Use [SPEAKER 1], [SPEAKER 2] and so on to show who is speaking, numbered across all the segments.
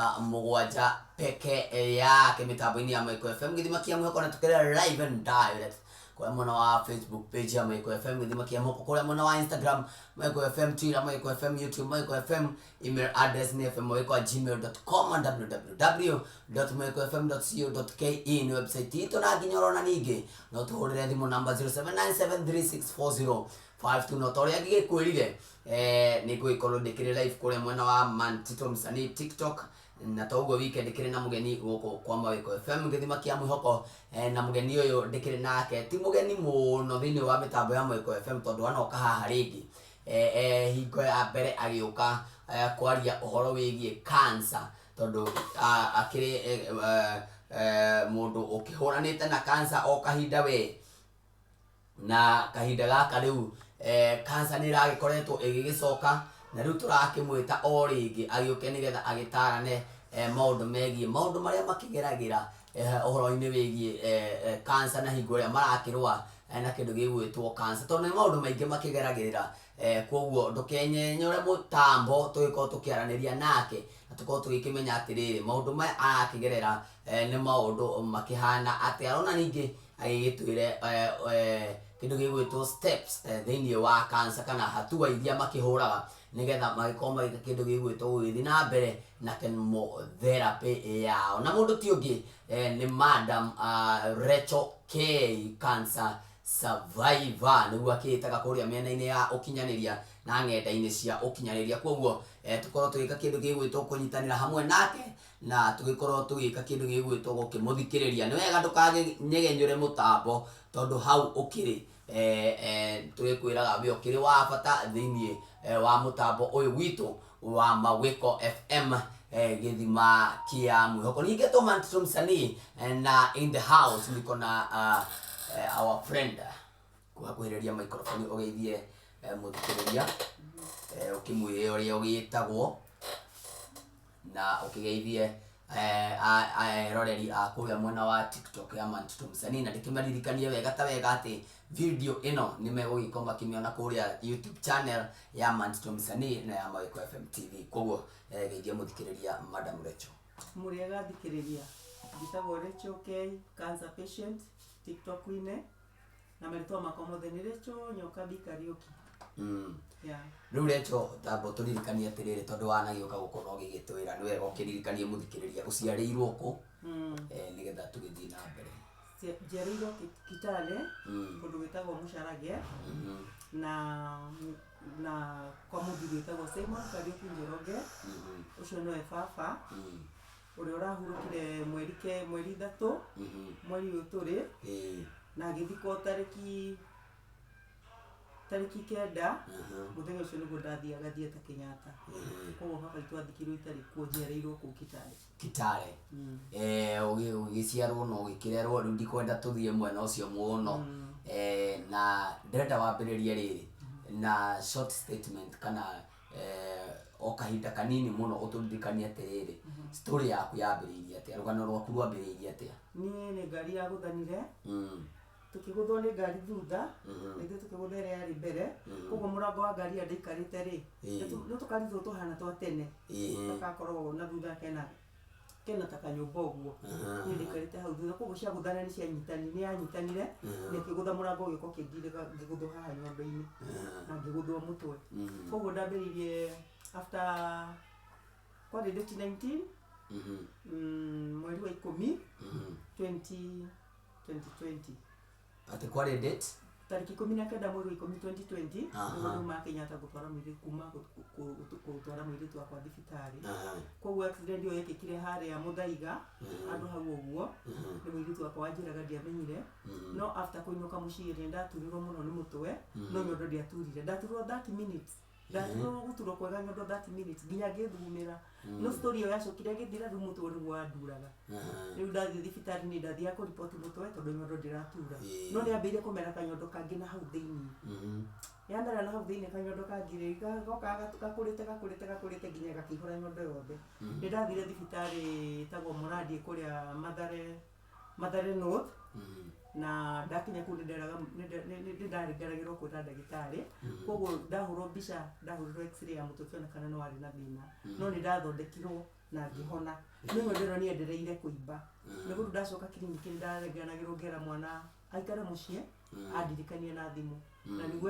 [SPEAKER 1] Mugwanja peke yake mitambo-ini ya Maiko FM githima kia mwihoko na tukirera live and direct kwa mwena wa Facebook page ya Maiko FM githima kia mwihoko kwa mwena wa Instagram Maiko FM, Twitter Maiko FM, YouTube Maiko FM, email address ni fmmaiko@gmail.com and www.maikofm.co.ke ni website ito na ginyoro na nige no tuhurire thimu namba 0797364052 no toria gigikwirire ni guikorwo ndikire live kure mwena wa Mantito Msanii TikTok na toguo weekend ndikire na mugeni guko kwa Maiko FM githima kia mwihoko na mugeni uyu ndikire nake ti mugeni muno thini wa mitambo ya Maiko FM tondu anoka haha ringi hingo ya mbere agiuka kwaria uhoro wigie cancer tondu akiri mundu ukihuranite na cancer o kahinda we na kahinda gaka riu cancer ni iragikoretwo igigicoka na riu turakimwita o ringi agiuke nigetha agitarane maundu megie maundu maria makigeragira uhoro-ini wigie cancer na hingo ria marakirwa na kindu gigwitwo cancer tondu maundu maingi makigeragirira koguo ndukenyenyore mutambo tugikorwo tukiaraniria nake na tukorwo tugikimenya atiriri maundu maya arakigerera ni maundu makihana ati arona ningi agigitwire kindu gigwitwo steps thini wa cancer kana hatua iria makihuraga nigetha magikorwo magika kindu gigwitwo gugithi na mbere na chemotherapy yao na mundu ti ungi ni Madam Rachel K Cancer Survivor niguo akitaga kuria miena-ini ya ukinyaniria na ng'enda-ini cia ukinyaniria koguo tukorwo tugika kindu gigwitwo kunyitanira hamwe nake na tugikorwo tugika kindu gigwitwo gukimuthikiriria ni wega ndukanyegenyure mutambo tondu hau ukiri tugikwiraga we ukiri wa bata thini wa mutambo uyu witu wa Maiko FM githima kia mwihoko ninge to Mantito Msanii na in the house niko na our friend kuhakuhiriria microphone ugeithie muthikiriria ukimwire uria ugitagwo na ukigeithie roreri akuria mwena wa TikTok ya Mantito Msanii na ndikimaririkanie wega ta wega ati video ino nimegugikoma makimiona kuria YouTube channel ya Mantito Msanii na ya Maiko FM TV koguo geithie muthikiriria Madam Rachel
[SPEAKER 2] muriega thikiriria gitagwo Rachel K cancer patient TikTok-ine na maritwa makomothe ni Rachel Nyokabi Kariuki yeah
[SPEAKER 1] riu Rachel tambo turirikanie atiriri tondu wanagiuka gukorwo ugigitwira ni wega ukiririkanie muthikiriria uciarirwo ku nigetha tugithii na mbere
[SPEAKER 2] njiarĩirwo Kitale kundu gwitagwo Mucarage na kwa mundu gwitagwo Simon Kariuki Njoroge ucio niwe baba uria urahurukire mweri 3 mweri uyu turi na githiko tariki 9 muthenya ucio niguo ndathiaga thieta Kenyatta koguo baba itu athikirwo itari kuo njiarĩirwo ku Kitale
[SPEAKER 1] ugiciarwo no ugikirerwo riu ndikwenda tuthie mwena ucio muno na ndĩrenda wambĩrĩrie rĩrĩ na short statement kana o kahinda kanini muno uturirikanie atirĩrĩ story yaku yambĩrĩirie atia rũgano rwaku rwambĩrĩirie atia
[SPEAKER 2] niĩ nĩ ngari ya gũthanire tukiguthwo ni ngari thutha nithu tukiguthere yari mbere koguo murango wa ngari andaikarite ri no tukarithwo tuhana twa tene tukakorwo na thutha kena takanyumba uguo ni ndikarite hau thutha koguo cia guthana ni yanyitanire nikigutha murango ugiko ngiguthwo haha nyondo-ini na ngiguthwo mutwe koguo ndambĩrĩirie after kwa date 19 mweri wa 10 2020
[SPEAKER 1] ati kwa date
[SPEAKER 2] tariki 19 mweri wa 10 2020 ndio ma Kenyatta gutwara mwili kuma gutwara mwili tu kwa thibitari koguo accident yo yekikire haria Muthaiga andu hau uguo ni mwili tu kwa njiraga ndiamenyire no after kuinuka muciri ndaturirwo muno ni mutwe no nyondo ndiaturire ndaturirwo 30 minutes ndaturirwo guturwo kwega nyondo 30 minutes nginya ngithumira no story yo yacokire githira riu mutwe ni gwanduraga riu ndathi thibitari ni ndathia ku report mutwe tondu nyondo ndiratura no ni ambire kumera kanyondo kangi na hau thiini yamera na hau thiini kanyondo kangire goka gakurite nginya gakihura nyondo yothe ni ndathire thibitari tagwo Muradi kuria Mathare North na ndakinya ku ndarigaragira kwita ndagitari koguo ndahurwo mbica ndahurwo x-ray ya mutwe kana no wari na thina no ni ndathondekirwo na ngĩhona no ndĩrona nĩ endereire kũimba nĩguo ndacoka kiriniki ndareganagĩrwo ngera mwana aikara mũciĩ andirikanie na thimũ na nĩguo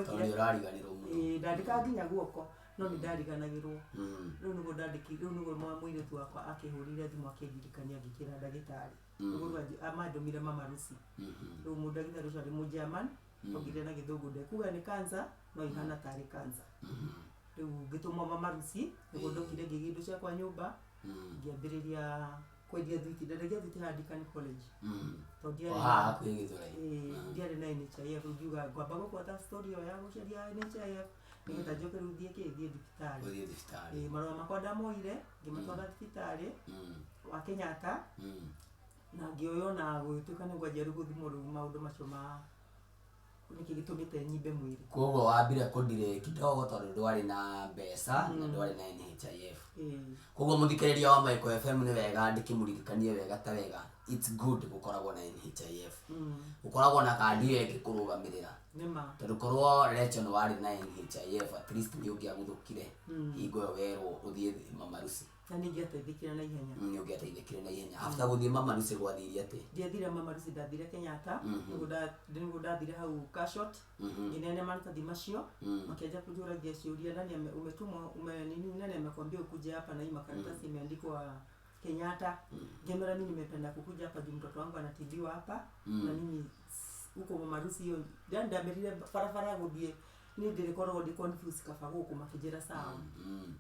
[SPEAKER 2] ndandĩkaga nginya guoko no nĩ ndariganagĩrwo rĩu nĩguo ndandĩkire rĩu nĩguo mũirĩtu wakwa akĩhũrire thimũ akĩndirikania ngĩkĩra ndagĩtarĩ nĩguo amandũmire Mama Lucy rĩu mũndagĩtarĩ ũcio arĩ Mũgerman augire na gĩthũngũ ndekuga nĩ cancer no ihana tarĩ cancer rĩu ngĩtũmwo Mama Lucy nĩguo ndokire ngĩgĩa indo ciakwa nyũmba ngĩambĩrĩria kwendia thwiti ndendagia thwiti haha Deakin College ndiarĩ na NHIF ngiuga ngwamba gũbuata story ĩyo ya gũcaria NHIF nĩgetha njoke rĩu thiĩ thibitarĩ marũa makwa ndamoire ngĩmatwara thibitarĩ wa Kenyatta na ngĩoywo na gũgĩtuĩka nĩngwanjia rĩu gũthimwo rĩu maũndũ macio ma nĩkĩ gĩtũmĩte nyimbe mwĩrĩ
[SPEAKER 1] koguo wambire kũndirĩ kidogo tondũ ndwarĩ na mbeca na ndwarĩ na NHIF koguo mũthikĩrĩria wa Michael FM nĩ wega ndĩkĩmũririkanie wega ta wega it's good gũkoragwo na NHIF gũkoragwo na kandi ĩyo ĩngĩkũrũgamĩrĩra tondũ korwo Rachel warĩ na NHIF at least nĩ ũngĩagũthũkire hingo ĩyo werwo ũthiĩ Mama Lucy
[SPEAKER 2] na nĩngĩateithĩkire na ihenya
[SPEAKER 1] nĩũngĩateithĩkire na ihenya after gũthiĩ Mama Lucy gwathiire atĩ
[SPEAKER 2] ndiathire Mama Lucy ndathire Kenyatta nĩguo ndathire hau Cashot ngĩneana maratathi macio makĩanjia kũnjũragia ciũria nani umetumwa nini nani amekwambia ukuje hapa na hii makaratasi imeandikwa Kenyatta ngemera mimi nimependa kukuja hapa juu mtoto wangu anatibiwa hapa na mimi huko Mama Lucy hiyo ndamerire farafara gũthiĩ ni ndĩrĩkorwo ndĩ confused kaba gũkũ makĩnjĩra sawa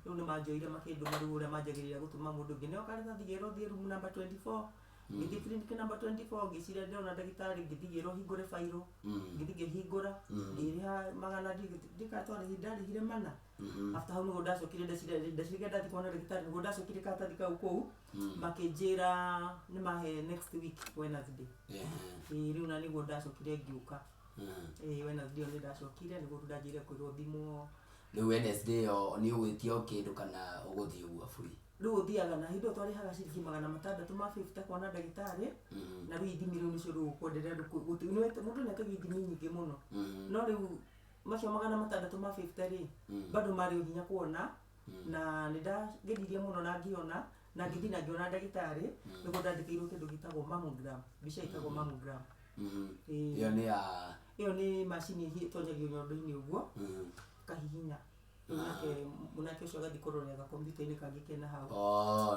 [SPEAKER 2] rĩu nĩ manjoire makĩndũma rĩu ũrĩa manjagĩrĩria gũtũma mũndũ ũngĩ nĩo karatathi gero thiĩ room number 24 ngĩthiĩ clinic number 24 ngĩciria ndĩrona ndagĩtarĩ ngĩthiĩ gero hingũre fairo ngĩthiĩ ngĩhingũra ngĩrĩha magana ndikatwara ndarĩhire mana after hau nĩguo ndacokire ndeciria ndathi kuona ndagĩtarĩ nĩguo ndacokire karatathi kau kũu makĩnjĩra nĩ mahe next week Wednesday rĩu na nĩguo ndacokire ngĩũka Wednesday nĩ ndacokire nĩguo ndanjĩire kwĩrwo thimwo
[SPEAKER 1] rĩu Wednesday ĩyo nĩ ũgwĩtio kĩndũ kana ũgũthiĩ ũguo free
[SPEAKER 2] rĩu ũthiaga na hindo twarĩhaga ciringi 650 kuona ndagĩtarĩ na rĩu ithimi rĩu nĩcio rĩu ũkwenderea mũndũ nĩakagia ithimi nyingĩ mũno no rĩu macio 650 rĩ bado marĩ hinya kuona na nĩndageririe mũno na ngĩona na ngĩthiĩ na ngĩona ndagĩtarĩ nĩguo ndandĩkĩirwo kĩndũ gĩtagwo mammogram mbica ĩtagwo mammogram ĩyo nĩ macini ĩtonyagio nyondo-inĩ ũguo kahihinya munake ũcio agathiĩ kũrorera kompiuta-inĩ kangĩ kena hau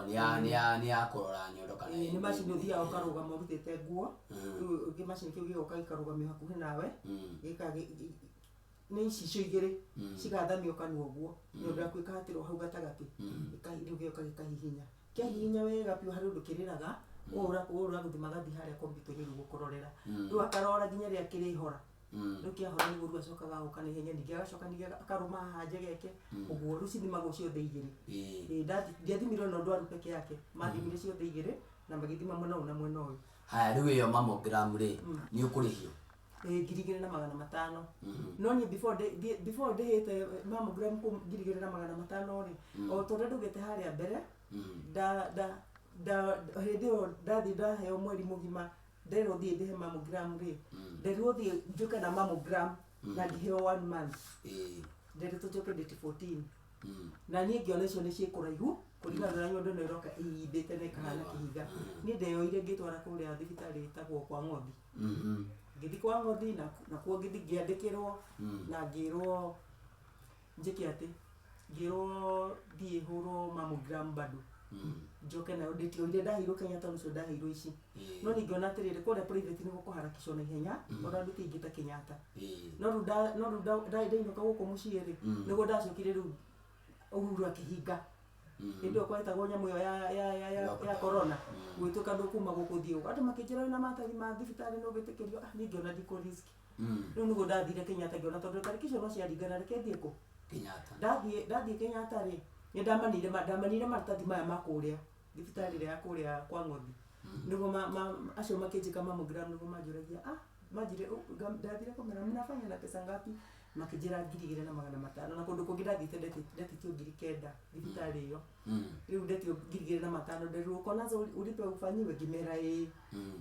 [SPEAKER 1] nĩ ya kũrora nyondo kana
[SPEAKER 2] nĩ macini ũthiaga ũkarũgama ũrutĩte nguo rĩu ũngĩ macini kĩu gĩgoka gĩkarũgamio hakuhĩ nawe nĩ icicio igĩrĩ cigathamio kanua ũguo nyondo yaku ĩkahatĩrwo hau gatagatĩ rĩu gĩoka gĩkahihinya kĩahihinya wega biũ harĩ ũndũ kĩrĩraga ũragũthi magathiĩ harĩa kompiuta-inĩ rĩu gũkũrorera rĩu akarora nginya rĩrĩa kĩrĩhora rĩu kĩahora nĩguo rĩu acokaga gũka na ihenya ningĩ agacoka ningĩ akarũma haha njegeke ũguo rĩu cithimagwo ciothe igĩrĩ ndiathimirwo na ndwaru peke yake mathimire ciothe igĩrĩ na magĩthima mwena ũyũ na mwena ũyũ
[SPEAKER 1] haya rĩu ĩyo mammogram rĩ nĩ ũkũrĩhio
[SPEAKER 2] 2,500 no niĩ before ndĩhĩte mammogram 2,500 rĩ o tondũ ndũgĩte harĩa mbere hĩndĩ ĩyo ndathiĩ ndaheo mweri mũgima nderwo thiĩ ndĩhe mammogram rĩ nderirwo thiĩ njuke na mammogram na ngĩheo 1 month nderitwo njoke date 14 na niĩ ngĩona icio nĩ ciĩkũraihu kũringana na nyondo ĩno ĩroka ĩhindĩte na ĩkahana kĩhiga niĩ ndeyoire ngĩtwara kũrĩa thibitarĩ ĩtagwo kwa Ng'othi ngĩthiĩ kwa Ng'othi na kuo ngĩthiĩ ngĩandĩkĩrwo na ngĩrwo njĩke atĩ ngĩrwo thiĩ hũrwo mammogram bado njoke nayo ndĩtio iria ndaheirwo Kenyatta nĩcio ndaheirwo ici no ningĩona atĩrĩrĩ kũrĩa private nĩ gũkũharakicwo na ihenya tondũ andũ ti aingĩ ta Kenyatta no rĩu ndainũka gũkũ mũciĩ rĩ nĩguo ndacokire rĩu Uhuru akĩhinga hĩndĩ ĩyo kwetagwo nyamũ ĩyo ya corona gwĩtũka ndũkuma gũkũ thiĩ ũguo andũ makĩnjĩra wĩna maratathi ma thibitarĩ no gwĩtĩkĩrio niĩ ngĩona ndikũ risk rĩu nĩguo ndathire Kenyatta ngĩona tondũ tarĩki icio no ciaringana reke thiĩ kũ
[SPEAKER 1] Kenyatta
[SPEAKER 2] ndathiĩ Kenyatta rĩ nĩ ndamanire maratathi maya ma kũrĩa thibitarĩ ĩrĩa ya kũrĩa kwa Ng'othi nĩguo acio makĩnjĩka mammogram nĩguo manjũragia manjire ndathire kũmera mnafanya na pesa ngapi makijira 2,500 na kundu kungi ndathite ndetitio 9,000 thibitari iyo riu ndetio 2,500 nderu konazo ulipe ufanyiwe ngimera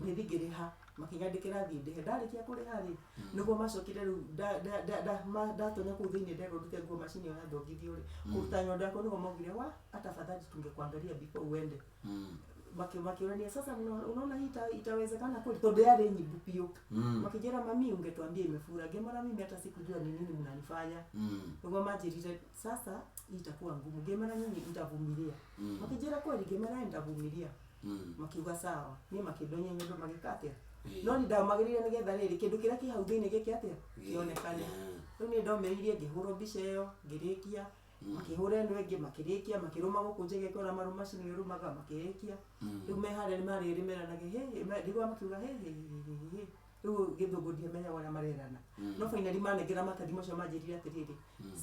[SPEAKER 2] ngithingiriha makinyandikira thiĩ ndarikia kuriha ri niguo macokire riu ndatonya kuu thiini ndero ndute nguo macini ya thongithio ri kuruta nyondo yako niguo maugire wa atafadhali tungekuangalia before uende makiurania sasa unaona hii itawezekana kweli tondu yari nyimbu pio makijera mami ungetuambia imefura ngemara mimi hata sikujua ni nini mnanifanya niguo manjirire sasa hii itakuwa ngumu ngemara nyinyi nitavumilia makijera kweli ngemara nitavumilia makiuga sawa ni makidonye nyondo magikate no ni ndamagirire nigetha riri kindu kiria ki hau thiini giki atia kionekane riu ni ndomeririe ngihurwo mbica iyo ngirikia makihura eno ingi makirikia makiruma guku njegekora macini irumaga makirikia riu mehare ni maririmeranage ndigwa makiuga riu githungudia menya wala marerana no finally manegera matadi macio manjirire atiriri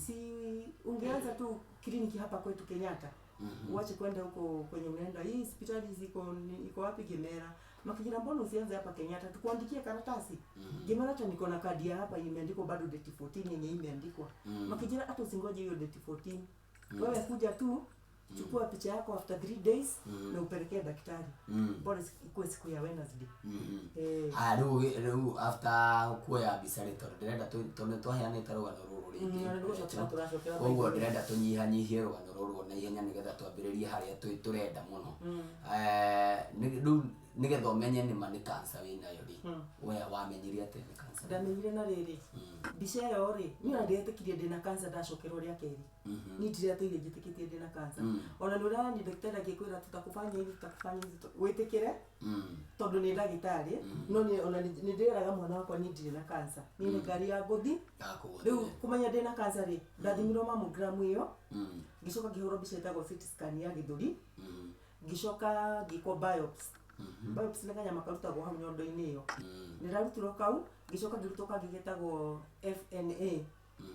[SPEAKER 2] si ungeanza tu kliniki hapa kwetu Kenyatta uache kwenda huko kwenye unaenda hii hospitali iko wapi Gemera makijira mbona usianze hapa Kenyatta tukuandikie karatasi Gemera hata niko na kadi hapa imeandikwa bado date 14 yenye imeandikwa makijira hata usingoje hiyo date 14 wewe kuja tu chukua picha yako after 3 days na upelekee daktari bora ikuwe siku ya Wednesday
[SPEAKER 1] riu after kuya bisari ndĩrenda twaheane rũgano rũrũ koguo ndĩrenda tũnyihanyihie rũgano rũrũ na ihenya nĩgetha twambĩrĩrie harĩa tũrenda mũno rĩu nĩgetha ũmenye nĩma nĩ cancer wĩnayo rĩ we wamenyire atĩ nĩ cancer
[SPEAKER 2] ndamenyire na rĩrĩ mbica ĩyo rĩ niĩ ndĩretĩkirie ndĩna cancer ndacokerwo rĩa kerĩ niĩ ndiretĩire njĩtĩkĩtie ndĩna cancer ona nĩũrani daktari agĩkwĩra tutakufanya hivi wĩtĩkĩre tondũ nĩ ndagĩtarĩ no ona nĩ ndĩraga mwana wakwa niĩ ndirĩ na cancer niĩ nĩ ngari ya ngũthi rĩu kũmenya ndĩna cancer rĩ ndathimirwo mammogram ĩyo ngĩcoka ngĩhũrwo mbica ĩtagwo CT scan ya gĩthũri ngĩcoka ngĩkwo biopsy biopsy nĩ kanyama karutagwo hau nyondo-inĩ ĩyo nĩrarutirwo kau ngĩcoka ngĩrutwo kangĩ getagwo FNA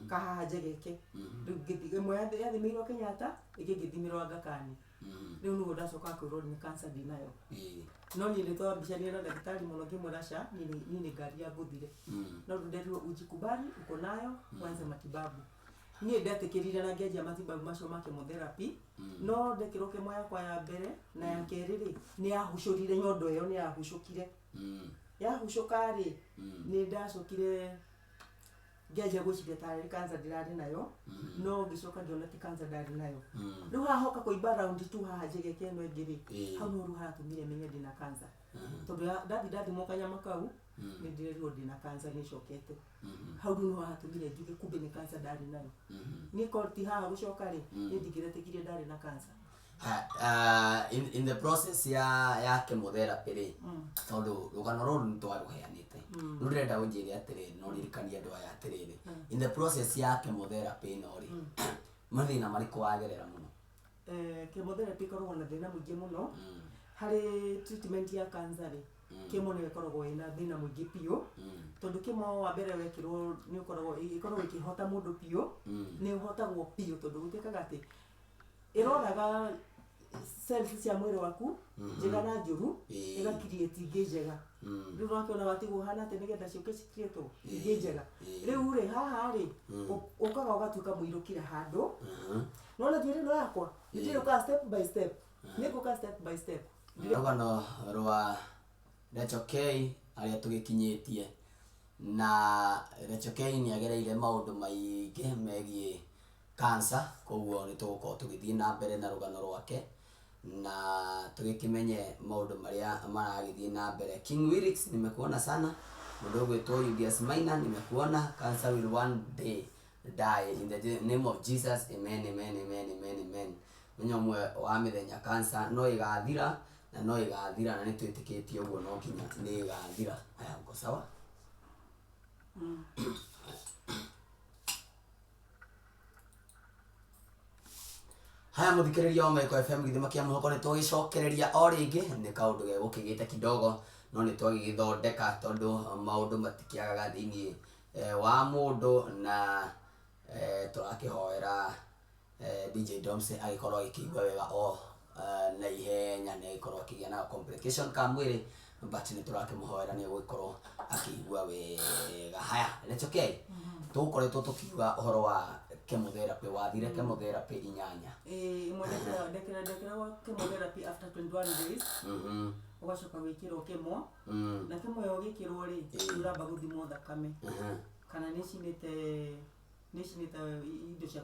[SPEAKER 2] kahaha njegeke rĩu ĩmwe yathimirwo Kenyatta ĩngĩ ngĩthimirwo Aga Khan rĩu nĩguo ndacoka kwĩrwo nĩ cancer ndĩnayo no niĩ nĩtwa mbicania na daktari mũno ngĩmwĩra ca niĩ nĩ ngari ya ngũthire no nderirwo ujikubali uko nayo uanze matibabu niĩ ndetĩkĩrire na ngĩanjia matibabu macio ma chemotherapy no ndekĩrwo kemo yakwa ya mbere na ya kerĩ rĩ nĩ yahucũrire nyondo ĩyo nĩ yahucũkire yahucũka rĩ nĩ ndacokire ngĩanjia gwĩciria tarĩ cancer ndĩrarĩ nayo no ngĩcoka ngĩona ti cancer ndarĩ nayo rĩu hahoka kũimba round 2 haha njegeke ĩno ĩngĩ rĩ hau no rĩu hatũmire menye ndĩna cancer tondũ ndathimwo kanyama kau nĩ ndĩrerirwo ndĩna cancer nĩ cokete hau rĩu no hatũmire njuge kumbe nĩ cancer ndarĩ nayo niĩ korti haha gũcoka rĩ niĩ ndingĩretĩkirie ndarĩ na cancer
[SPEAKER 1] in the process ya chemotherapy rĩ tondũ rũgano rũrũ nĩ twarũheanĩte rĩu ndĩrenda ũnjĩre atĩrĩrĩ no ririkanie andũ aya atĩrĩrĩ in the process ya chemotherapy ĩno rĩ mathĩna marĩkũ wagerera mũno
[SPEAKER 2] chemotherapy ĩkoragwo na thĩna mũingĩ mũno harĩ treatment ya cancer rĩ chemo nĩ ĩkoragwo ĩna thĩna mũingĩ piũ tondũ chemo wa mbere wekĩrwo nĩ ĩkoragwo ĩkĩhota mũndũ piũ nĩ ũhotagwo piũ tondũ gũtuĩkaga atĩ ĩroraga cells cia mwĩrĩ waku njega na njũru ĩgakiriĩti ingĩ njega rĩu wakĩona watigwo hana atĩ nĩgetha ciũke cikiriĩtwo ingĩ njega rĩu rĩ haha rĩ ũkaga ũgatuĩka mũirũkire handũ nona njuĩrĩ ĩno yakwa nĩtũĩrũkaga step by step nĩngũka step by step
[SPEAKER 1] rũgano rwa Rachel K arĩa tũgĩkinyĩtie na Rachel K nĩagereire maũndũ maingĩ megiĩ cancer koguo nĩ tũgũkorwo tũgĩthiĩ na mbere na rũgano rwake na tũgĩkĩmenye maũndũ marĩa maragĩthiĩ na mbere. King Wilix nimekuona sana, mũndũ ũgwĩtwo Julius Maina nimekuona. Cancer will one day die in the name of Jesus, amen amen amen amen amen. Mũnyo ũmwe wa mĩthenya cancer no ĩgathira na no ĩgathira na nĩtwĩtĩkĩtie ũguo no nginya nĩ ĩgathira. Haya, uko sawa? Haya muthikĩrĩria wa Maiko FM gĩthima kĩa mũhoko nĩ tũgĩcokereria o rĩngĩ nĩ kaũndũ gegũkĩgĩte kidogo no nĩ twagĩgĩthondeka tondũ maũndũ matikĩagaga thĩinĩ wa mũndũ na tũrakĩhoera DJ Domse agĩkorwo agĩkĩigua wega o na ihenya nĩ agĩkorwo akĩgĩa na complication ka mwĩrĩ but nĩ tũrakĩmũhoera nĩ agũgĩkorwo akĩigua wega. Haya, let's okay. tukoretwo tukiuga uhoro wa chemotherapy wathire chemotherapy 8
[SPEAKER 2] imwe ndekera wa chemotherapy after 21 days ugacoka gwikirwo kemo na kemo yo gikirwo ri uramba guthimwo thakame kana ni cinite indo cia